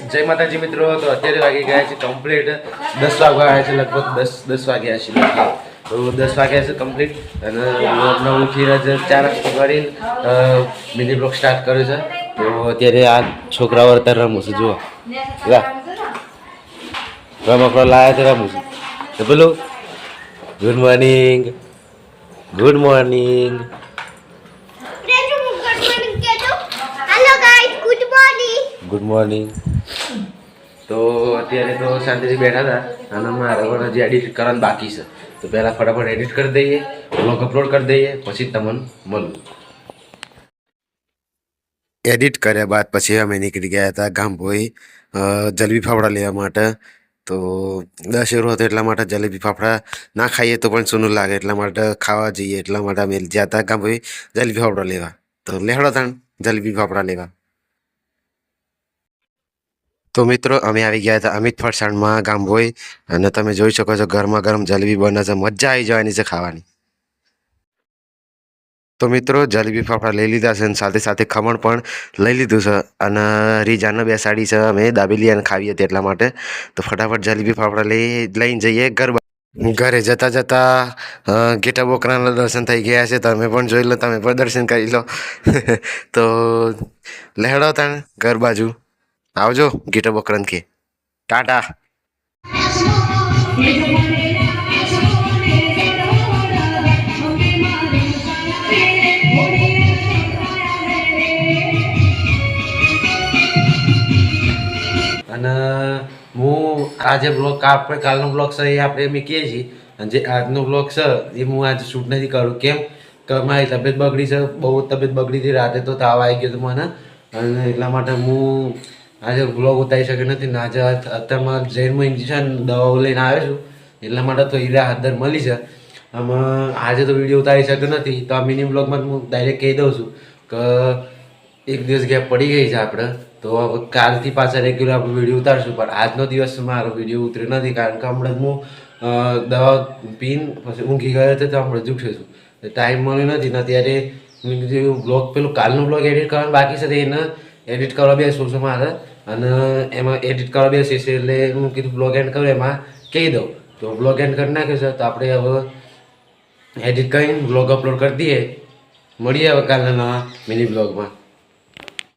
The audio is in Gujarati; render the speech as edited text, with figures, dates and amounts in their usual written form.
જય માતાજી મિત્રો. તો અત્યારે વાગી ગયા છે કમ્પ્લીટ 10 વાગવા આવ્યા છે, લગભગ 10 વાગ્યા છે. તો 10 વાગ્યા છે કમ્પ્લીટ અને નવ ઉઠીને જ 4 કરી મિની બ્લોગ સ્ટાર્ટ કર્યો છે. તો અત્યારે આ છોકરાઓ અત્યારે રમું છું. જુઓ રમકડો લાવ્યા છે, રમું છું. તો પેલું good morning, good morning. Good morning. તો અત્યારે તો શાંતિથી બેઠા હતા અને મારે પણ હજી એડિટ કરવાનું બાકી છે. તો પહેલાં ફટાફટ એડિટ કરી દઈએ, બ્લોગ અપલોડ કરી દઈએ, પછી તમને મળું. એડિટ કર્યા બાદ પછી અમે નીકળી ગયા હતા ગામભોઈ જલેબી ફાફડા લેવા માટે. તો 10 યુરો હતો એટલા માટે જલેબી ફાફડા ના ખાઈએ તો પણ સૂનું લાગે, એટલા માટે ખાવા જઈએ. એટલા માટે અમે ગયા હતા ગામભોઈ જલેબી ફાફડા લેવા. તો લેહડો તાણ જલેબી ફાફડા લેવા. તો મિત્રો અમે આવી ગયા હતા અમિત ફરસાણમાં ગામભોઈ અને તમે જોઈ શકો છો ગરમા ગરમ જલેબી બને છે. મજા આવી જવાની છે ખાવાની. તો મિત્રો જલેબી ફાફડા લઈ લીધા છે અને સાથે સાથે ખમણ પણ લઈ લીધું છે અને રીજાને બેસાડી છે અમે દાબેલી અને ખાવી હતી એટલા માટે. તો ફટાફટ જલેબી ફાફડા લઈને જઈએ ઘરે જતા જતા ગેટા બોકરાના દર્શન થઈ ગયા છે. તમે પણ જોઈ લો, તમે પણ દર્શન કરી લો. તો લહેડો તાણ ઘર બાજુ આવજો. ગીટા બકરન કે ટાટા. અને હું આજે બ્લોગ આપણે કાલનો બ્લોગ છે એ આપણે મૂકીએ છીએ અને જે આજનો બ્લોગ છે એ હું આજે શૂટ નથી કરું. કેમ કે મારી તબિયત બગડી છે, બહુ તબિયત બગડી હતી. રાતે તો તાવ આવી ગયો હતો મને અને એટલા માટે હું આજે બ્લોગ ઉતારી શક્યો નથી ને. આજે અત્યારમાં જૈનમાં ઇન્જેક્શન દવાઓ લઈને આવ્યો છું એટલા માટે તો હીરા હાથર મળી છે. આમાં આજે તો વિડીયો ઉતારી શક્યો નથી. તો આ મિની બ્લોગમાં હું ડાયરેક્ટ કહી દઉં છું કે એક દિવસ ગેપ પડી ગઈ છે આપણે. તો હવે કાલથી પાછા રેગ્યુલર આપણે વિડીયો ઉતારશું. પણ આજનો દિવસ મારો વિડીયો ઉતર્યો નથી કારણ કે હમણાં જ હું દવા પીને પછી ઊંઘી ગયો હતો. તો હમણાં જ ઉઠ્યો છું, ટાઈમ મળ્યો નથી ને. ત્યારે મેં કીધું બ્લોગ પેલું કાલનું બ્લોગ એડિટ કરવાનું બાકી છે તો એને એડિટ કરવા બેસું છું મારે અને એમાં એડિટ કરવા બેસીશ એટલે હું કીધું બ્લોગ એન્ડ કરું એમાં કહી દઉં. તો બ્લોગ એન્ડ કરી નાખ્યો છે. તો આપણે હવે એડિટ કરીને બ્લોગ અપલોડ કરી દઈએ. મળીએ હવે કાલના નવા મિની બ્લોગમાં.